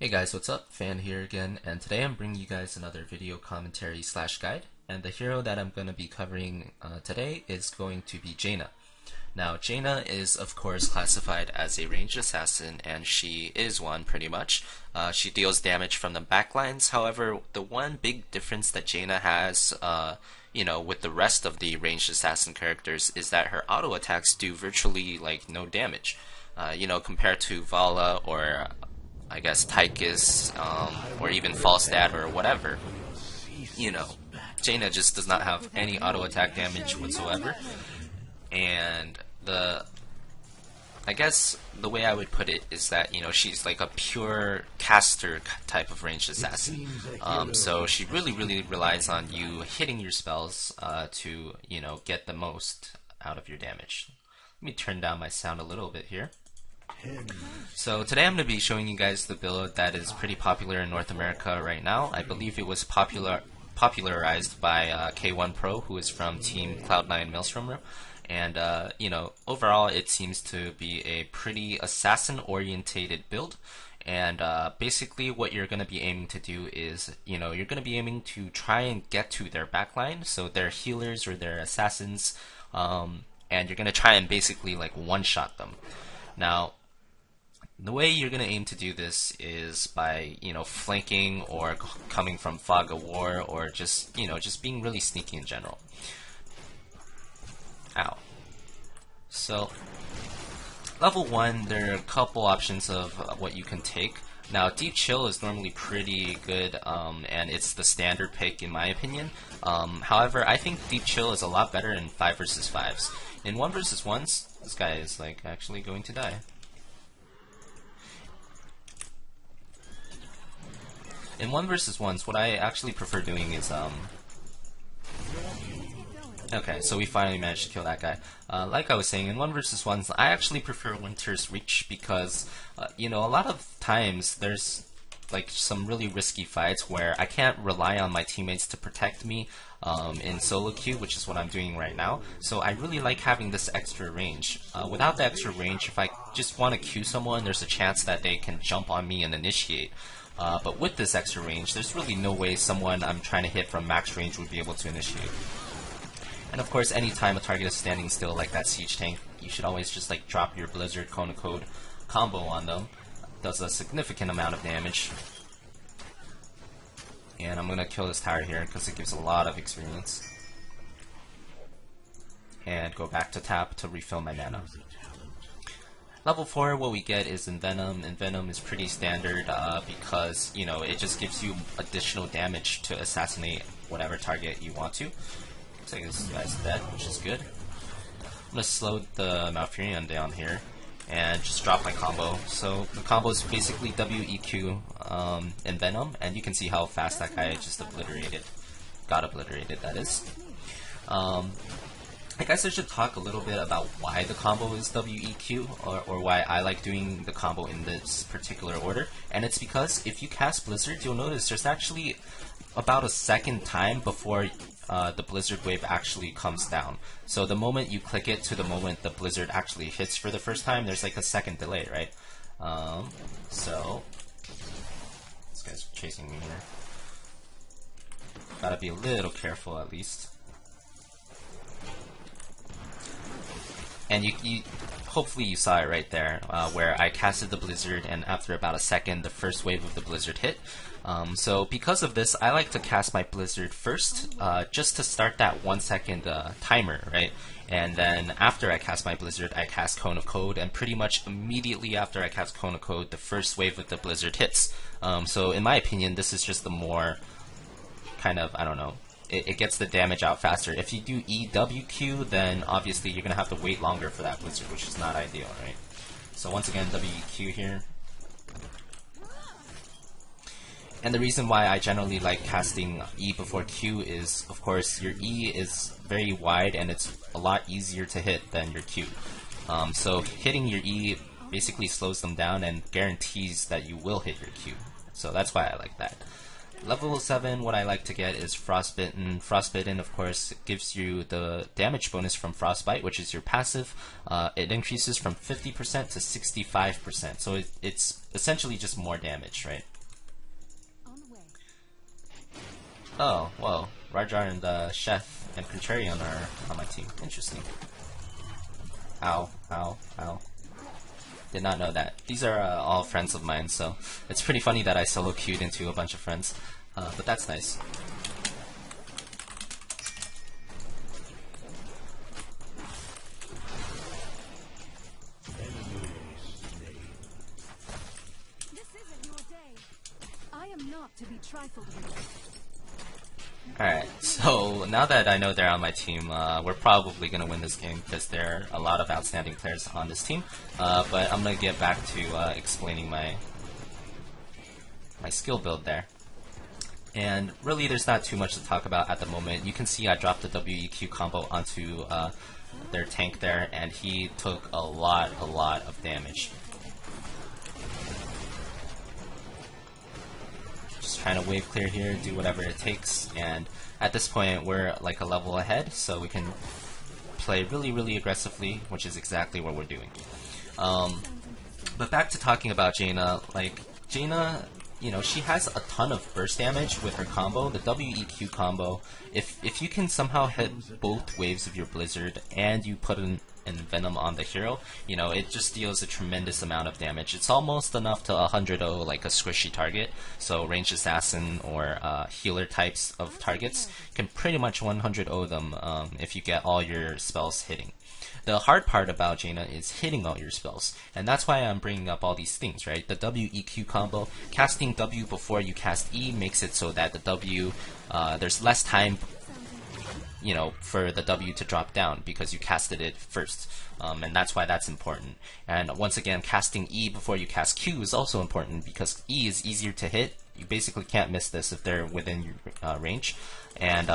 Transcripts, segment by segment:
Hey guys, what's up? Fan here again, and today I'm bringing you guys another video commentary slash guide, and the hero that I'm going to be covering today is going to be Jaina. Now, Jaina is of course classified as a ranged assassin, and she is one pretty much. She deals damage from the backlines. However, the one big difference that Jaina has with the rest of the ranged assassin characters is that her auto attacks do virtually like no damage. Compared to Vala or I guess Tychus, or even Falstad or whatever. Jaina just does not have any auto attack damage whatsoever. And I guess the way I would put it is that, she's like a pure caster type of ranged assassin. So she really relies on you hitting your spells to, get the most out of your damage. Let me turn down my sound a little bit here. So today I'm going to be showing you guys the build that is pretty popular in North America right now. I believe it was popularized by K1 Pro, who is from Team Cloud9 Maelstrom. And, overall it seems to be a pretty assassin-orientated build. And basically what you're going to be aiming to do is, you're going to be aiming to try and get to their backline, so their healers or their assassins, and you're going to try and basically like one-shot them. Now, the way you're going to aim to do this is by, flanking or coming from fog of war, or just being really sneaky in general. Ow. So, level 1, there are a couple options of what you can take. Now, Deep Chill is normally pretty good, and it's the standard pick in my opinion. However, I think Deep Chill is a lot better in 5 vs 5s. In 1 vs 1s, this guy is like actually going to die. In 1 vs 1s, what I actually prefer doing is okay, so we finally managed to kill that guy. Like I was saying, in 1 vs 1s, I actually prefer Winter's Reach because, a lot of times there's like some really risky fights where I can't rely on my teammates to protect me in solo queue, which is what I'm doing right now. So I really like having this extra range. Without the extra range, if I just want to queue someone, there's a chance that they can jump on me and initiate. But with this extra range, there's really no way someone I'm trying to hit from max range would be able to initiate. And of course, anytime a target is standing still like that siege tank, you should always just like drop your Blizzard Cone of Code combo on them. Does a significant amount of damage. And I'm gonna kill this tower here because it gives a lot of experience. And go back to tap to refill my mana. Level 4, what we get is Envenom. Envenom is pretty standard because, it just gives you additional damage to assassinate whatever target you want to. Looks like this guy's dead, which is good. I'm gonna slow the Malfurion down here and just drop my combo. So the combo is basically WEQ Envenom, and you can see how fast that guy just got obliterated, that is. I guess I should talk a little bit about why the combo is WEQ, or why I like doing the combo in this particular order. And it's because if you cast Blizzard, you'll notice there's actually about a second time before the Blizzard wave actually comes down. So the moment you click it to the moment the Blizzard actually hits for the first time, there's like a second delay, right? So this guy's chasing me here. Gotta be a little careful at least. And hopefully you saw it right there, where I casted the Blizzard, and after about a second, the first wave of the Blizzard hit. So because of this, I like to cast my Blizzard first, just to start that 1 second timer, right? And then after I cast my Blizzard, I cast Cone of Code, and pretty much immediately after I cast Cone of Code, the first wave of the Blizzard hits. So in my opinion, this is just the more kind of, I don't know, it gets the damage out faster. If you do EWQ, then obviously you're going to have to wait longer for that Blizzard, which is not ideal, right? So once again, WEQ here. And the reason why I generally like casting E before Q is, of course, your E is very wide and it's a lot easier to hit than your Q. So hitting your E basically slows them down and guarantees that you will hit your Q. So that's why I like that. Level 7, what I like to get is Frostbitten. Frostbitten, of course, gives you the damage bonus from Frostbite, which is your passive. It increases from 50% to 65%, so it's essentially just more damage, right? Oh, whoa. Rajar and Chef and Contrarian are on my team. Interesting. Ow, ow, ow. Did not know that. These are all friends of mine, so it's pretty funny that I solo queued into a bunch of friends. But that's nice. This isn't your day. I am not to be trifled with. Alright, so now that I know they're on my team, we're probably going to win this game because there are a lot of outstanding players on this team. But I'm going to get back to explaining my skill build there. And really there's not too much to talk about at the moment. You can see I dropped the WEQ combo onto their tank there, and he took a lot of damage. Trying to wave clear here, do whatever it takes, and at this point we're like a level ahead, so we can play really aggressively, which is exactly what we're doing. But back to talking about Jaina, like Jaina, you know, she has a ton of burst damage with her combo, the WEQ combo. If you can somehow hit both waves of your Blizzard and you put an Envenom on the hero, you know, it just deals a tremendous amount of damage. It's almost enough to 100-0 like a squishy target, so ranged assassin or healer types of targets can pretty much 100-0 them if you get all your spells hitting. The hard part about Jaina is hitting all your spells, and that's why I'm bringing up all these things, right? The WEQ combo, casting W before you cast E makes it so that the W, there's less time, you know, for the W to drop down because you casted it first, and that's why that's important. And once again, casting E before you cast Q is also important because E is easier to hit. You basically can't miss this if they're within your range, and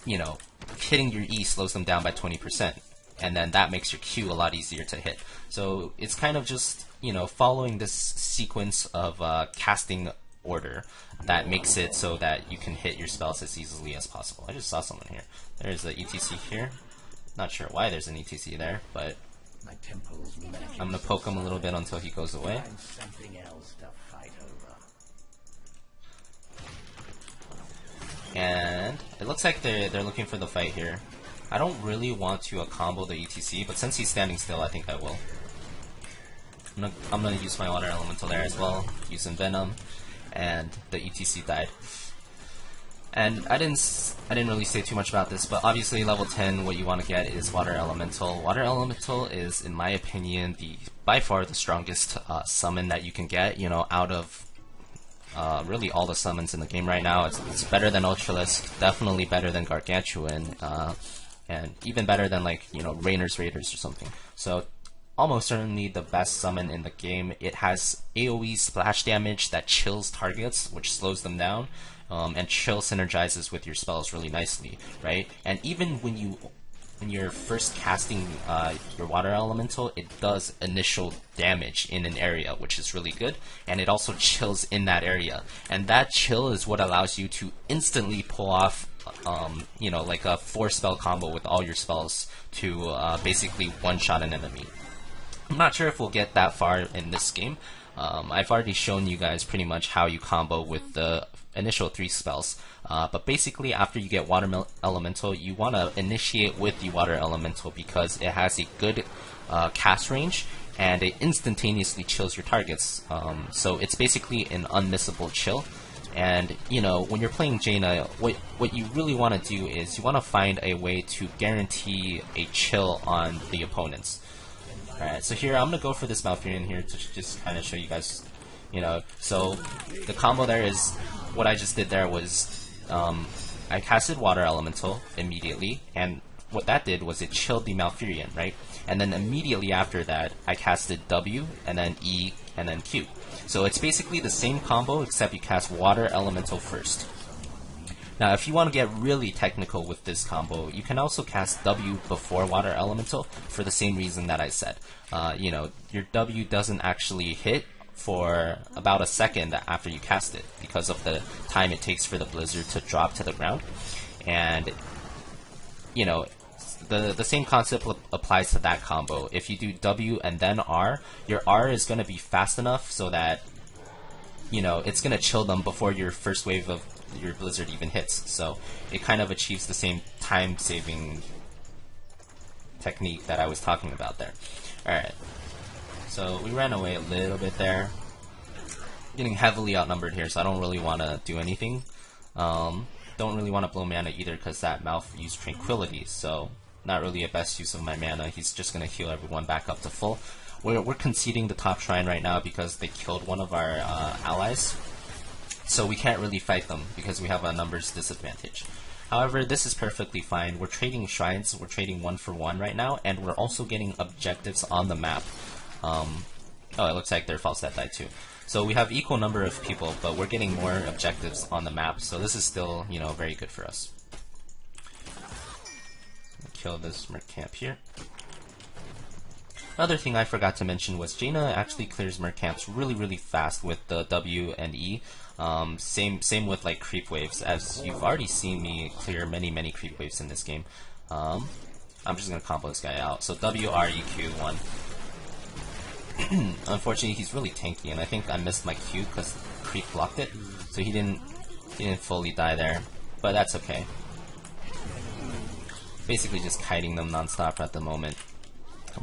you know, hitting your E slows them down by 20%, and then that makes your Q a lot easier to hit. So it's kind of just, you know, following this sequence of casting order that makes it so that you can hit your spells as easily as possible. I just saw someone here. There's the ETC here. Not sure why there's an ETC there, but I'm gonna poke him a little bit until he goes away. And it looks like they're looking for the fight here. I don't really want to combo the ETC, but since he's standing still, I think I will. I'm gonna use my water elemental there as well. Use Envenom, and the ETC died. And I didn't really say too much about this, but obviously level 10, what you want to get is water elemental. Water elemental is, in my opinion, by far the strongest summon that you can get. You know, out of really all the summons in the game right now. It's better than Ultralisk, definitely better than Gargantuan, and even better than, like, you know, Rainer's Raiders or something. So almost certainly the best summon in the game. It has AoE splash damage that chills targets, which slows them down, and chill synergizes with your spells really nicely, right? And even when you're first casting your water elemental, it does initial damage in an area, which is really good, and it also chills in that area, and that chill is what allows you to instantly pull off you know, like a 4-spell combo with all your spells to basically one-shot an enemy. I'm not sure if we'll get that far in this game. I've already shown you guys pretty much how you combo with the initial 3 spells, but basically after you get water elemental, you want to initiate with the water elemental because it has a good cast range and it instantaneously chills your targets. So it's basically an unmissable chill. And, you know, when you're playing Jaina, what you really want to do is you want to find a way to guarantee a chill on the opponents. Alright, so here I'm going to go for this Malfurion here to just kind of show you guys, you know. So the combo there is, what I just did there was, I casted Water Elemental immediately, and what that did was it chilled the Malfurion, right? And then immediately after that, I casted W, and then E, and then Q. So it's basically the same combo, except you cast Water Elemental first. Now, if you want to get really technical with this combo, you can also cast W before Water Elemental for the same reason that I said. You know, your W doesn't actually hit for about a second after you cast it because of the time it takes for the blizzard to drop to the ground. And you know, the same concept applies to that combo. If you do W and then R, your R is going to be fast enough so that, you know, it's going to chill them before your first wave of your blizzard even hits. So it kind of achieves the same time saving technique that I was talking about there. Alright, so we ran away a little bit there. Getting heavily outnumbered here, so I don't really want to do anything. Don't really want to blow mana either because that Malf used Tranquility, so not really a best use of my mana. He's just going to heal everyone back up to full. We're conceding the top shrine right now because they killed one of our allies, so we can't really fight them because we have a numbers disadvantage. However, this is perfectly fine. We're trading shrines, we're trading 1 for 1 right now, and we're also getting objectives on the map. Oh, it looks like their false stat died too. So we have equal number of people, but we're getting more objectives on the map, so this is still, you know, very good for us. Kill this merc camp here. Another thing I forgot to mention was Jaina actually clears merc camps really fast with the W and E. Same with like creep waves, as you've already seen me clear many creep waves in this game. I'm just gonna combo this guy out. So W R E Q 1. Unfortunately, he's really tanky, and I think I missed my Q because creep blocked it, so he didn't fully die there. But that's okay. Basically, just kiting them nonstop at the moment.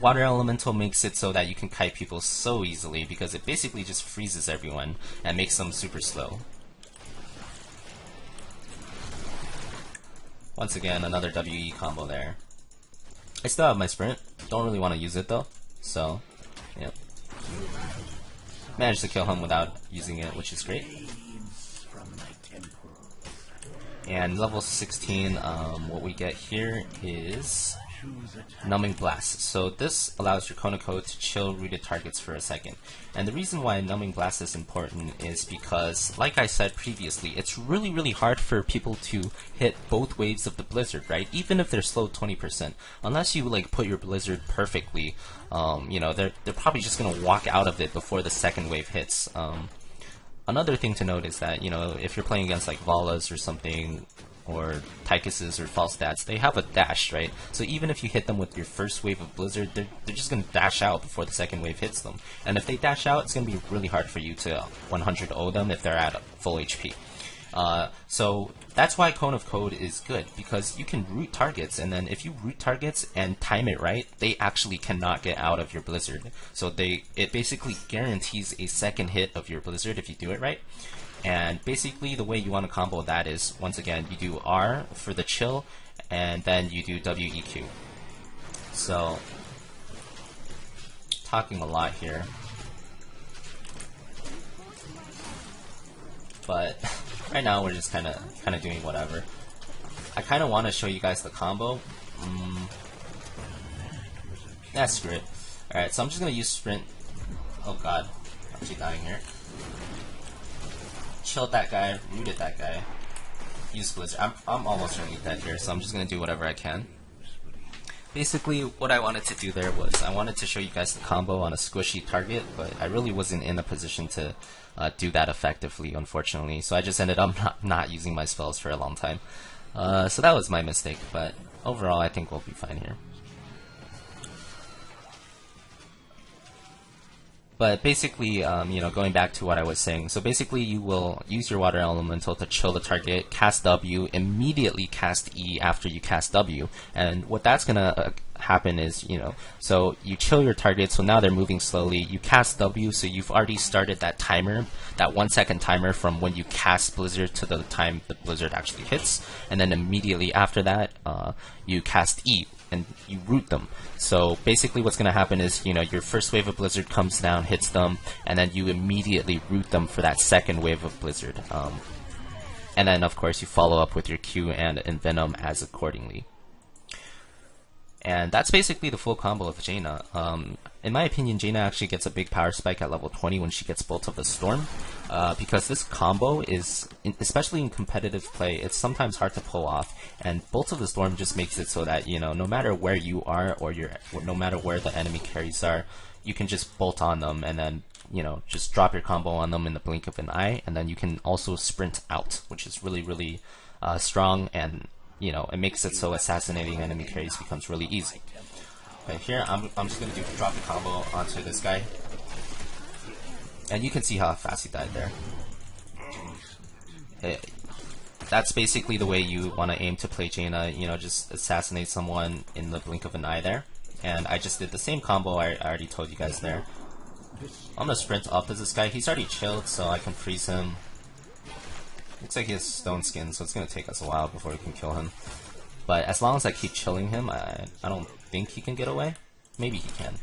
Water Elemental makes it so that you can kite people so easily because it basically just freezes everyone and makes them super slow. Once again, another WE combo there. I still have my sprint. Don't really want to use it though, so yep. Managed to kill him without using it, which is great. And level 16, what we get here is Numbing Blast. So this allows your Konako to chill rooted targets for a second. And the reason why Numbing Blast is important is because, like I said previously, it's really hard for people to hit both waves of the blizzard, right? Even if they're slowed 20%. Unless you like put your blizzard perfectly, you know, they're probably just gonna walk out of it before the second wave hits. Another thing to note is that, you know, if you're playing against like Valas or something, or Tychuses or false stats, they have a dash, right? So even if you hit them with your first wave of blizzard, they're just going to dash out before the second wave hits them. And if they dash out, it's going to be really hard for you to 100-0 them if they're at full HP. So that's why Cone of Code is good, because you can root targets, and then if you root targets and time it right, they actually cannot get out of your blizzard. So it basically guarantees a second hit of your blizzard if you do it right. And basically the way you want to combo that is, once again, you do R for the chill, and then you do WEQ. So, talking a lot here. But right now we're just kind of doing whatever. I kind of want to show you guys the combo. That's screw it. Alright, so I'm just going to use sprint. Oh god, I'm actually dying here. Chilled that guy, rooted that guy, used blizzard. I'm almost really dead here, so I'm just gonna do whatever I can. Basically, what I wanted to do there was I wanted to show you guys the combo on a squishy target, but I really wasn't in a position to do that effectively, unfortunately. So I just ended up not using my spells for a long time. So that was my mistake, but overall I think we'll be fine here. But basically, you know, going back to what I was saying, so basically you will use your Water Elemental to chill the target, cast W, immediately cast E after you cast W, and what that's gonna happen is, you know, so you chill your target, so now they're moving slowly, you cast W, so you've already started that timer, that 1 second timer from when you cast Blizzard to the time the Blizzard actually hits, and then immediately after that, you cast E, and you root them. So basically what's going to happen is, you know, your first wave of blizzard comes down, hits them, and then you immediately root them for that second wave of blizzard. And then of course you follow up with your Q and Envenom as accordingly. And that's basically the full combo of Jaina. In my opinion, Jaina actually gets a big power spike at level 20 when she gets Bolt of the Storm, because this combo is, especially in competitive play, it's sometimes hard to pull off, and Bolt of the Storm just makes it so that, you know, no matter where you are, or no matter where the enemy carries are, you can just bolt on them and then just drop your combo on them in the blink of an eye, and then you can also sprint out, which is really, really strong, and it makes it so assassinating enemy carries becomes really easy. Okay, here I'm just gonna drop a combo onto this guy, and you can see how fast he died there. That's basically the way you want to aim to play Jaina, just assassinate someone in the blink of an eye there. And I just did the same combo I already told you guys there. I'm gonna sprint up to this guy. He's already chilled, so I can freeze him. Looks like he has stone skin, so it's gonna take us a while before we can kill him. But as long as I keep chilling him, I don't think he can get away. Maybe he can.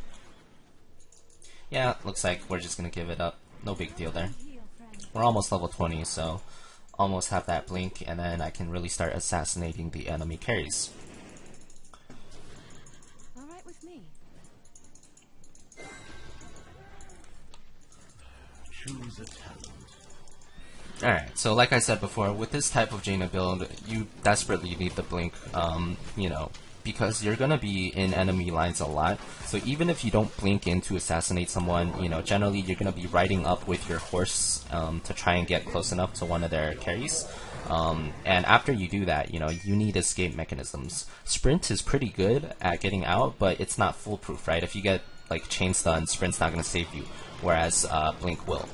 Yeah, looks like we're just gonna give it up. No big deal there. We're almost level 20, so almost have that blink, and then I can really start assassinating the enemy carries. Alright with me. Choose a talent. Alright, so like I said before, with this type of Jaina build, you desperately need the blink, because you're gonna be in enemy lines a lot. So even if you don't blink in to assassinate someone, generally you're gonna be riding up with your horse to try and get close enough to one of their carries. And after you do that, you need escape mechanisms. Sprint is pretty good at getting out, but it's not foolproof, right? If you get like chain stun, Sprint's not gonna save you, whereas blink will.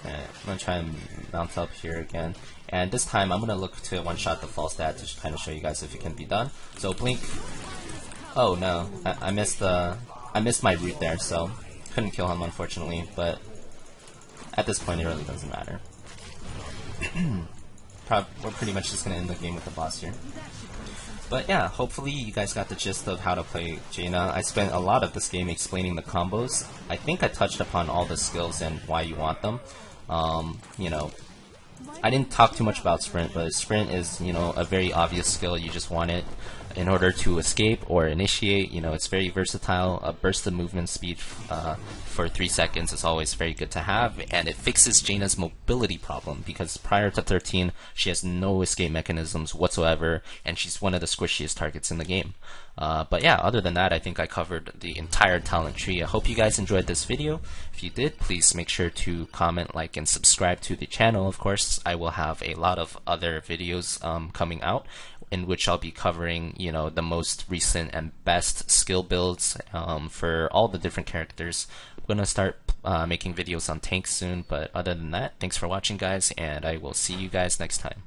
Okay, I'm gonna try and mount up here again, and this time I'm gonna look to one-shot the false stat to kind of show you guys if it can be done. So blink. Oh no, I missed my route there, so couldn't kill him unfortunately. But at this point, it really doesn't matter. We're pretty much just gonna end the game with the boss here. But yeah, hopefully you guys got the gist of how to play Jaina. I spent a lot of this game explaining the combos. I think I touched upon all the skills and why you want them. I didn't talk too much about sprint, but sprint is, a very obvious skill. You just want it in order to escape or initiate. It's very versatile. A burst of movement speed for 3 seconds is always very good to have, and it fixes Jaina's mobility problem, because prior to 13, she has no escape mechanisms whatsoever, and she's one of the squishiest targets in the game. But yeah, other than that, I think I covered the entire talent tree. I hope you guys enjoyed this video. If you did, please make sure to comment, like, and subscribe to the channel. Of course, I will have a lot of other videos coming out, in which I'll be covering, the most recent and best skill builds for all the different characters. I'm gonna start making videos on tanks soon, but other than that, thanks for watching, guys, and I will see you guys next time.